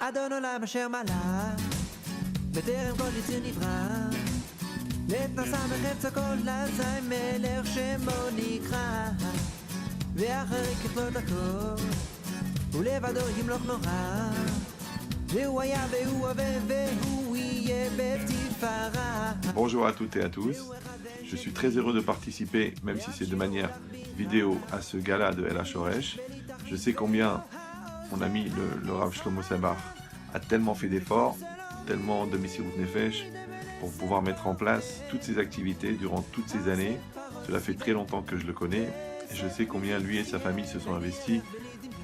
אדון עולם אשר מלך, בטרם כל יציר נברא, נתנסה מחפץ הכל עזי מלך שמו נקרא, ואחרי ככלות הכל, ולבדו ימלוך נורא, והוא היה והוא הווה והוא יהיה בתפארה. Bonjour à toutes et à tous, je suis très heureux de participer, même si c'est de manière vidéo, à ce gala de El HaShoresh. Je sais combien mon ami le Rav Shlomo Sabach a tellement fait d'efforts, tellement de Messirut Nefesh, pour pouvoir mettre en place toutes ces activités durant toutes ces années. Cela fait très longtemps que je le connais, et je sais combien lui et sa famille se sont investis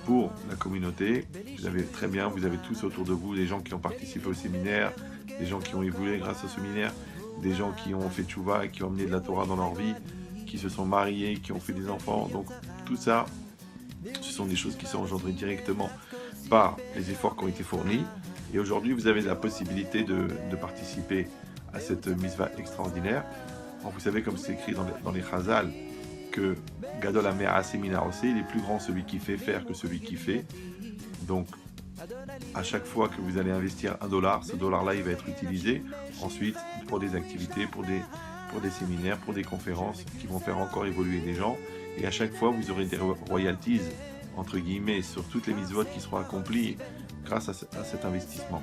pour la communauté. Vous savez très bien, vous avez tous autour de vous des gens qui ont participé au séminaire, des gens qui ont évolué grâce au séminaire, des gens qui ont fait tchouva et qui ont amené de la Torah dans leur vie, qui se sont mariés, qui ont fait des enfants. Donc tout ça, ce sont des choses qui sont engendrées directement par les efforts qui ont été fournis. Et aujourd'hui, vous avez la possibilité de participer à cette mitzvah extraordinaire. Alors, vous savez, comme c'est écrit dans les Chazal, que Gadol Hamea Seminar aussi, il est plus grand celui qui fait faire que celui qui fait. Donc, à chaque fois que vous allez investir $1, ce dollar-là, il va être utilisé ensuite pour des activités, pour des séminaires, pour des conférences qui vont faire encore évoluer les gens. Et à chaque fois, vous aurez des royalties, entre guillemets, sur toutes les mitzvot qui seront accomplies grâce à cet investissement.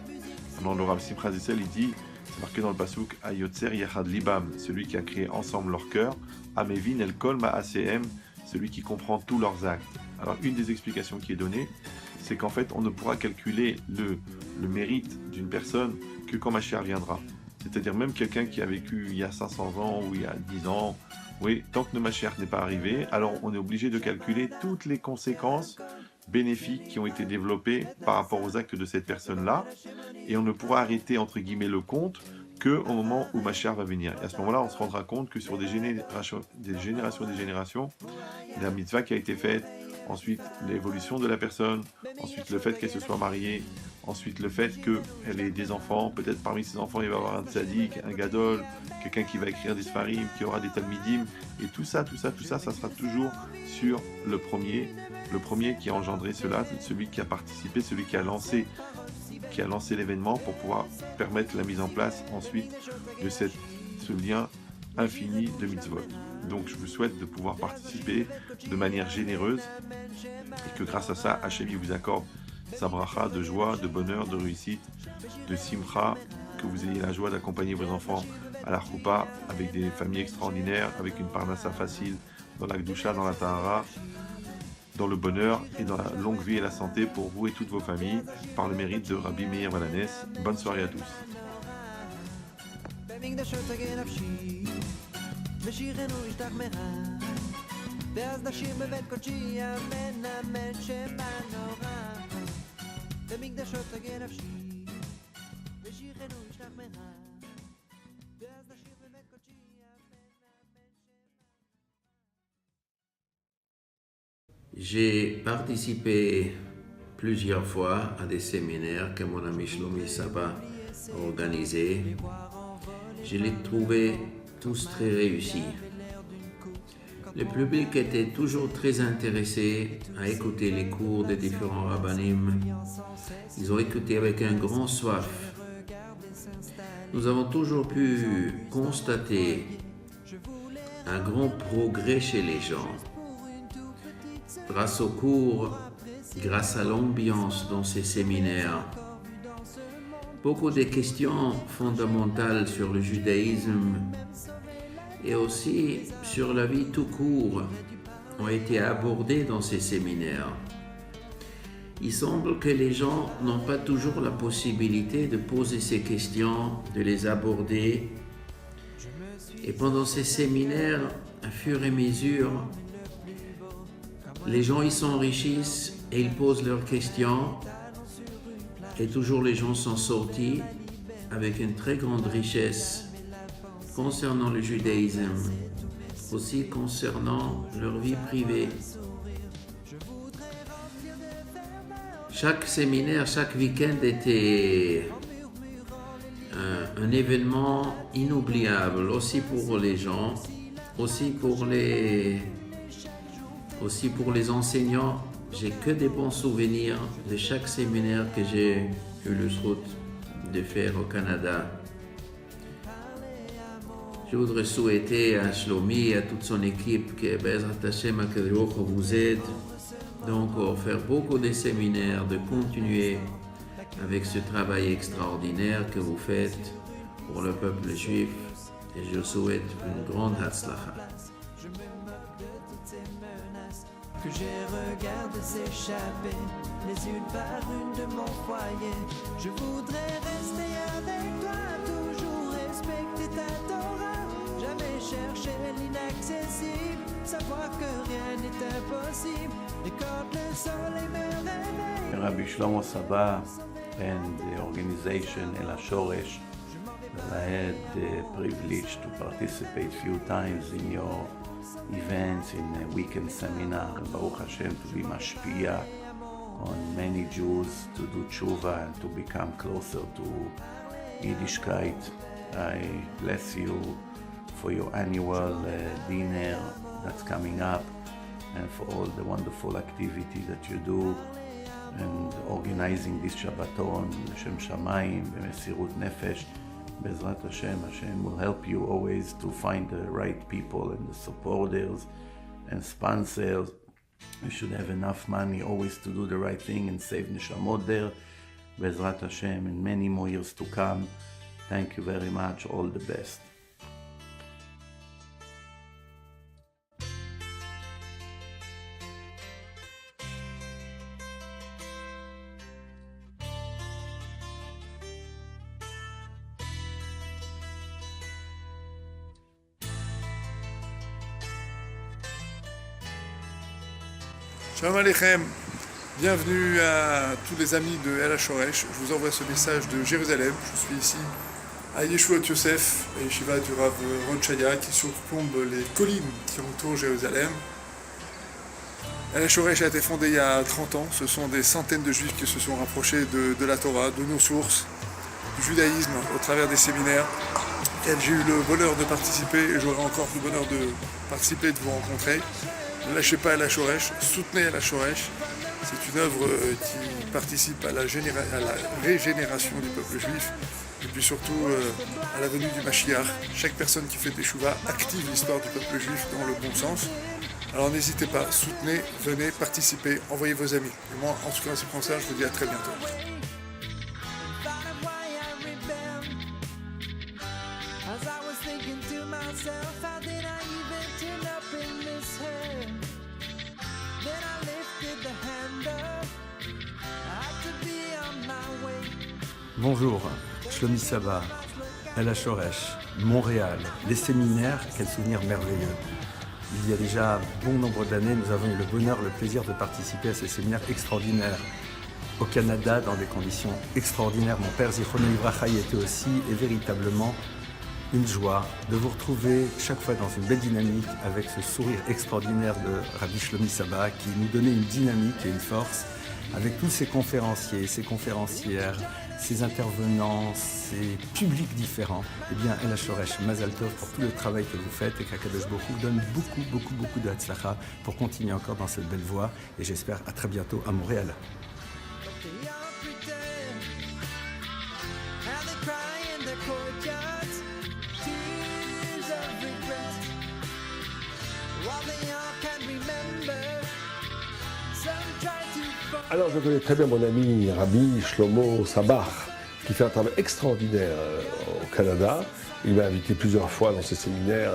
Alors, le Rav Simcha Zessel, il dit, c'est marqué dans le pasuk, Ayotzer Yachad Libam, celui qui a créé ensemble leur cœur, Amevin El Kol Ma'asehem, celui qui comprend tous leurs actes. Alors, une des explications qui est donnée, c'est qu'en fait, on ne pourra calculer le mérite d'une personne que quand Mashiach viendra. C'est-à-dire même quelqu'un qui a vécu il y a 500 ans ou il y a 10 ans, oui, tant que le Mashiach n'est pas arrivé, alors on est obligé de calculer toutes les conséquences bénéfiques qui ont été développées par rapport aux actes de cette personne-là, et on ne pourra arrêter, entre guillemets, le compte qu'au moment où Mashiach va venir. Et à ce moment-là, on se rendra compte que sur des générations, la mitzvah qui a été faite, ensuite l'évolution de la personne, ensuite le fait qu'elle se soit mariée, ensuite le fait qu'elle ait des enfants, peut-être parmi ses enfants il va y avoir un tzaddik, un gadol, quelqu'un qui va écrire des sfarim, qui aura des talmidim, et tout ça, ça sera toujours sur le premier qui a engendré cela, celui qui a participé, celui qui a lancé l'événement pour pouvoir permettre la mise en place ensuite de ce lien infini de mitzvot. Donc je vous souhaite de pouvoir participer de manière généreuse et que grâce à ça, Hachem vous accorde sa bracha de joie, de bonheur, de réussite, de simcha, que vous ayez la joie d'accompagner vos enfants à la choupa avec des familles extraordinaires, avec une parnassa facile, dans la gdusha, dans la tahara, dans le bonheur et dans la longue vie et la santé pour vous et toutes vos familles, par le mérite de Rabbi Meir Valanes. Bonne soirée à tous. ושירנו השתחמרה, ואז נשיר בבית קודשי אמן אמן שמה נורא, במקדשות תגן נפשי, ושירנו השתחמרה, ואז נשיר בבית קודשי אמן אמן שמה. J'ai participé plusieurs fois à des séminaires que mon ami Shlomi Saba a organisés. Je les trouvais tous très réussis. Le public était toujours très intéressé à écouter les cours des différents rabbanim. Ils ont écouté avec un grand soif. Nous avons toujours pu constater un grand progrès chez les gens. Grâce aux cours, grâce à l'ambiance dans ces séminaires, beaucoup de questions fondamentales sur le judaïsme et aussi sur la vie tout court ont été abordées dans ces séminaires. Il semble que les gens n'ont pas toujours la possibilité de poser ces questions, de les aborder. Et pendant ces séminaires, à fur et à mesure, les gens ils s'enrichissent et ils posent leurs questions. Et toujours les gens sont sortis avec une très grande richesse concernant le judaïsme, aussi concernant leur vie privée. Chaque séminaire, chaque week-end était un événement inoubliable, aussi pour les gens, aussi pour les enseignants. J'ai que des bons souvenirs de chaque séminaire que j'ai eu le zchut de faire au Canada. Je voudrais souhaiter à Shlomi et à toute son équipe que Bezrat Hashem HaKadosh Baruch Hu vous aide donc à faire beaucoup de séminaires, de continuer avec ce travail extraordinaire que vous faites pour le peuple juif et je souhaite une grande hatzlacha. Je me moque de toutes ces menaces que j'ai regardé s'échapper les unes par une de mon foyer. Je voudrais rester avec toi, toujours respecter ta Torah, jamais chercher l'inaccessible, savoir que rien n'est impossible. Et quand le soleil me réveille, Rabbi Shlomo Sabah and the organization El HaShoresh, I had the privilege to participate few times in your events, in a weekend seminar, and Baruch Hashem to be mashpia on many Jews to do tshuva and to become closer to Yiddishkeit. I bless you for your annual dinner that's coming up and for all the wonderful activity that you do and organizing this Shabbaton, Shem Shamayim, B'mesirut Nefesh. Bezrat Hashem, Hashem will help you always to find the right people and the supporters and sponsors. You should have enough money always to do the right thing and save neshamot there. Bezrat Hashem, in many more years to come. Thank you very much. All the best. Shalom Aleichem, bienvenue à tous les amis de El HaShoresh. Je vous envoie ce message de Jérusalem. Je suis ici à Yeshuot Yosef, à Yeshiva du Rav Ron Chaya, qui surplombe les collines qui entourent Jérusalem. El HaShoresh a été fondé il y a 30 ans. Ce sont des centaines de juifs qui se sont rapprochés de la Torah, de nos sources, du judaïsme, au travers des séminaires. J'ai eu le bonheur de participer et j'aurai encore le bonheur de participer et de vous rencontrer. Ne lâchez pas El HaShoresh, soutenez El HaShoresh. C'est une œuvre qui participe à la régénération du peuple juif et puis surtout à la venue du Mashiach. Chaque personne qui fait teshuva active l'histoire du peuple juif dans le bon sens. Alors n'hésitez pas, soutenez, venez, participez, envoyez vos amis. Et moi, en tout cas, c'est pour ça, je vous dis à très bientôt. as I was thinking to myself, how did I even turn up in this hell? Then I lifted the hand up, I had to be on my way. Bonjour, Shlomi Sabah, El HaShoresh, Montréal, les séminaires, quel souvenir merveilleux. Il y a déjà bon nombre d'années, nous avons eu le bonheur, le plaisir de participer à ces séminaires extraordinaires. Au Canada, dans des conditions extraordinaires. Mon père Zichrono Livracha y était aussi, et véritablement une joie de vous retrouver chaque fois dans une belle dynamique avec ce sourire extraordinaire de Rabbi Shlomi Sabah qui nous donnait une dynamique et une force avec tous ces conférenciers, ces conférencières, ces intervenants, ces publics différents. Eh bien, El HaShoresh, Mazal Tov pour tout le travail que vous faites et qu'Akadosh Baruch Hu donne beaucoup de hatzlacha pour continuer encore dans cette belle voie et j'espère à très bientôt à Montréal. Alors je connais très bien mon ami Rabbi Shlomo Sabah, qui fait un travail extraordinaire au Canada. Il m'a invité plusieurs fois dans ses séminaires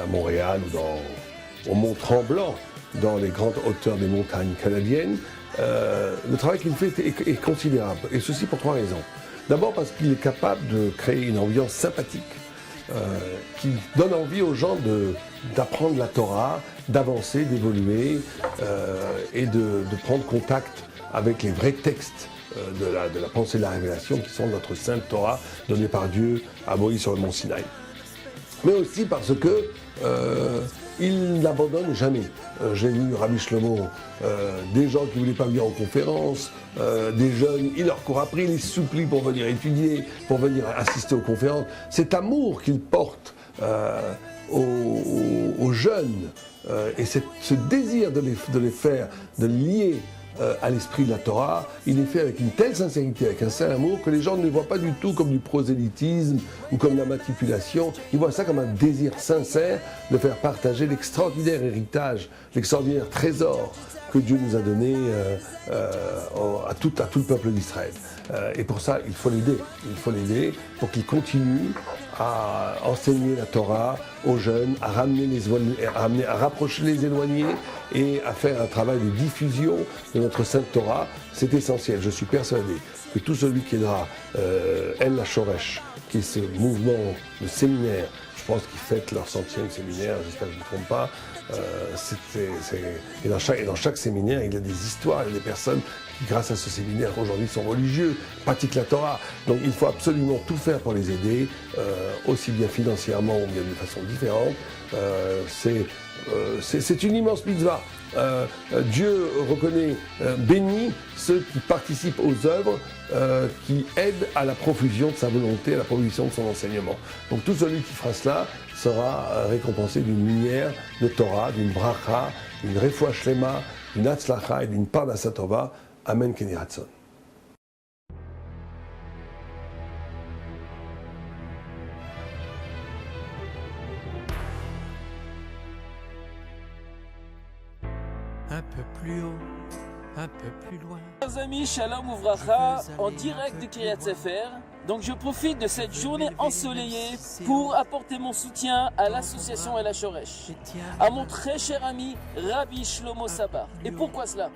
à Montréal ou au Mont Tremblant, dans les grandes hauteurs des montagnes canadiennes. Le travail qu'il fait est considérable, et ceci pour trois raisons. D'abord parce qu'il est capable de créer une ambiance sympathique, qui donne envie aux gens d'apprendre la Torah, d'avancer, d'évoluer et de prendre contact avec les vrais textes de la pensée de la révélation qui sont notre sainte Torah donnée par Dieu à Moïse sur le mont Sinaï. Mais aussi parce que il n'abandonne jamais. J'ai vu Rabbi Shlomo, des gens qui ne voulaient pas venir en conférence, des jeunes, il leur court après, il les supplie pour venir étudier, pour venir assister aux conférences. Cet amour qu'il porte aux jeunes et ce désir de les faire, de lier à l'esprit de la Torah. Il est fait avec une telle sincérité, avec un tel amour, que les gens ne le voient pas du tout comme du prosélytisme ou comme de la manipulation. Ils voient ça comme un désir sincère de faire partager l'extraordinaire héritage, l'extraordinaire trésor que Dieu nous a donné à tout le peuple d'Israël. Et pour ça, il faut l'aider. Il faut l'aider pour qu'il continue à enseigner la Torah aux jeunes, à rapprocher les éloignés et à faire un travail de diffusion de notre Sainte Torah. C'est essentiel. Je suis persuadé que tout celui qui aidera El HaShoresh, qui est ce mouvement de séminaire, je pense qu'ils fêtent leur 100e séminaire, j'espère que je ne me trompe pas. Et dans chaque séminaire, il y a des histoires, il y a des personnes qui, grâce à ce séminaire, aujourd'hui sont religieux, pratiquent la Torah. Donc il faut absolument tout faire pour les aider, aussi bien financièrement ou bien de façon différente. C'est une immense mitzvah. Dieu reconnaît, bénit ceux qui participent aux œuvres, qui aident à la profusion de sa volonté, à la profusion de son enseignement. Donc tout celui qui fera cela sera récompensé d'une lumière de Torah, d'une bracha, d'une refoua shlema, d'une hatzlacha et d'une parnassa tova. Amen Ken Yeh Ratzon. Un peu plus haut, un peu plus loin. Chers amis, Shalom Uvracha, en direct de Kiryat Sefer. Donc je profite de cette journée ensoleillée pour apporter mon soutien à l'association El HaShoresh, à mon très cher ami Rabbi Shlomo Sabar. Et pourquoi cela?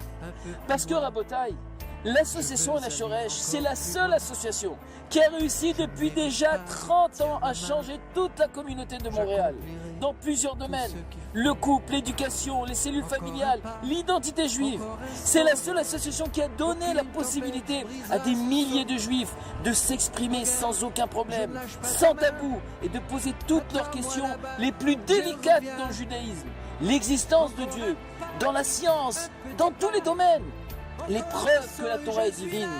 Parce que Rabotai, l'association El HaShoresh, c'est la seule association qui a réussi depuis déjà 30 ans à changer toute la communauté de Montréal, dans plusieurs domaines. Le couple, l'éducation, les cellules familiales, l'identité juive. C'est la seule association qui a donné la possibilité à des milliers de juifs de s'exprimer sans aucun problème, sans tabou, et de poser toutes leurs questions les plus délicates dans le judaïsme. L'existence de Dieu, dans la science, dans tous les domaines. Les preuves que la Torah est divine.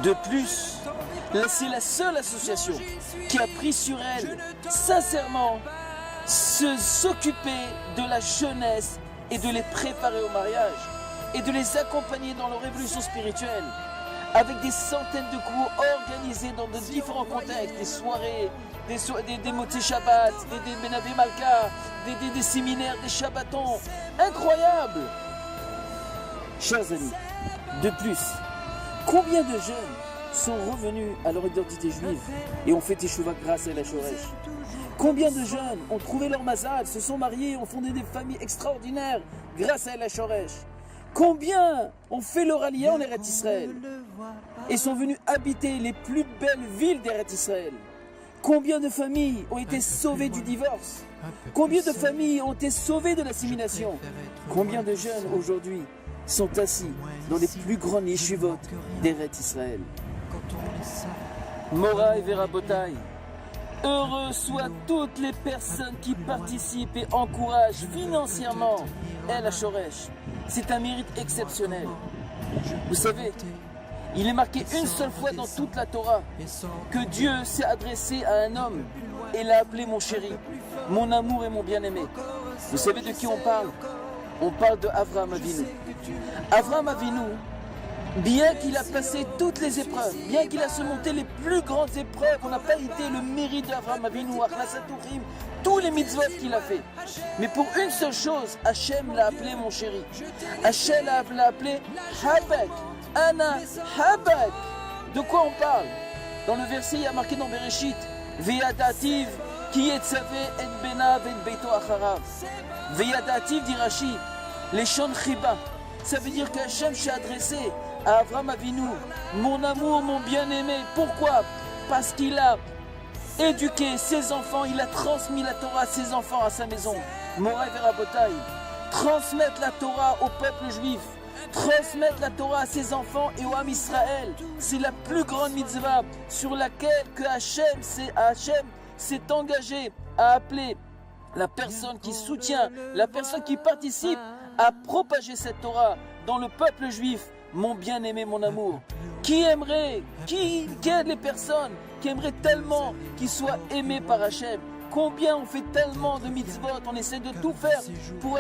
De plus, c'est la seule association qui a pris sur elle, sincèrement, s'occuper de la jeunesse et de les préparer au mariage et de les accompagner dans leur évolution spirituelle avec des centaines de cours organisés dans de différents contextes, des soirées, des motés Shabbat, des Benavé Malka, des séminaires, des Shabbatons. Incroyable! Chers amis, de plus, combien de jeunes sont revenus à leur identité juive et ont fait Teshuvah grâce à El HaShoresh? Combien de jeunes ont trouvé leur mazal, se sont mariés, ont fondé des familles extraordinaires grâce à El HaShoresh? Combien ont fait leur aliyah en Eretz Israël et sont venus habiter les plus belles villes d'Eretz Israël? Combien de familles ont été sauvées du divorce? Combien de familles ont été sauvées de l'assimilation? Combien de jeunes aujourd'hui sont assis dans les plus grandes yeshivot d'Eretz Israël? Moraï Verabotai, heureux soient toutes les personnes qui participent et encouragent financièrement El HaShoresh. C'est un mérite exceptionnel. Vous savez, il est marqué une seule fois dans toute la Torah que Dieu s'est adressé à un homme et l'a appelé mon chéri, mon amour et mon bien-aimé. Vous savez de qui on parle? On parle de Avraham Avinu. Avraham Avinu, bien qu'il a passé toutes les épreuves, bien qu'il a surmonté les plus grandes épreuves, on n'a pas été le mérite d'Avraham Avinu, Achnasaturim, tous les mitzvot qu'il a fait. Mais pour une seule chose, Hachem l'a appelé mon chéri. Hachem l'a appelé Habak. Anna Habak. De quoi on parle? Dans le verset, il y a marqué dans Bereshit, Veyadativ ki yetzaveh et benav et beito acharav. Veyadativ dit Rashi, les shon chiba. Ça veut dire qu'Hachem s'est adressé à Avraham Avinu, mon amour, mon bien-aimé. Pourquoi? Parce qu'il a éduqué ses enfants, il a transmis la Torah à ses enfants, à sa maison. Moraï Verabotai, transmettre la Torah au peuple juif, transmettre la Torah à ses enfants et au Ham Israël, c'est la plus grande mitzvah sur laquelle que Hachem s'est engagé à appeler la personne qui soutient, la personne qui participe à propager cette Torah dans le peuple juif. Mon bien-aimé, mon amour, qui aimerait, qui aide les personnes qui aimeraient tellement qu'ils soient aimés par Hachem? Combien on fait tellement de mitzvot, on essaie de tout faire pour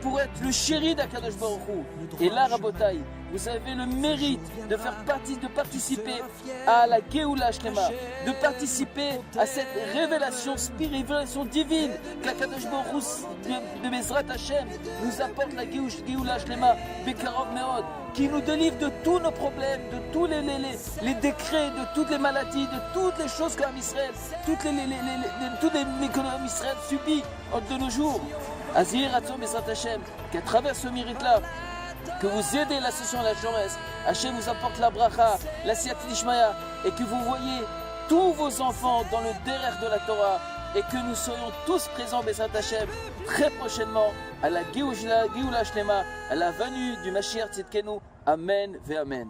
pour être le chéri d'Akadosh Baruch Hu. Et là, Rabotai, vous avez le mérite de faire partie, de participer à la Geoula Shlema, de participer à cette révélation révélation divine qu'Akadosh Baruch Hu de Bezrat Hashem nous apporte la Geoula Shlema, Bekarov Meod, qui nous délivre de tous nos problèmes, de tous les décrets, de toutes les maladies, de toutes les choses qu'Am Israël, toutes les qu'Am Israël subit de nos jours. Azir Ratzon Bezrat Hashem, qu'à travers ce mérite-là, que vous aidez l'association La Shores, Hashem vous apporte la bracha, la siyat d'Ishmaya, et que vous voyez tous vos enfants dans le derrière de la Torah, et que nous soyons tous présents, Bezrat Hashem, très prochainement, à la Geoula Shlema, à la venue du Mashiach Tzidkenu. Amen ve Amen.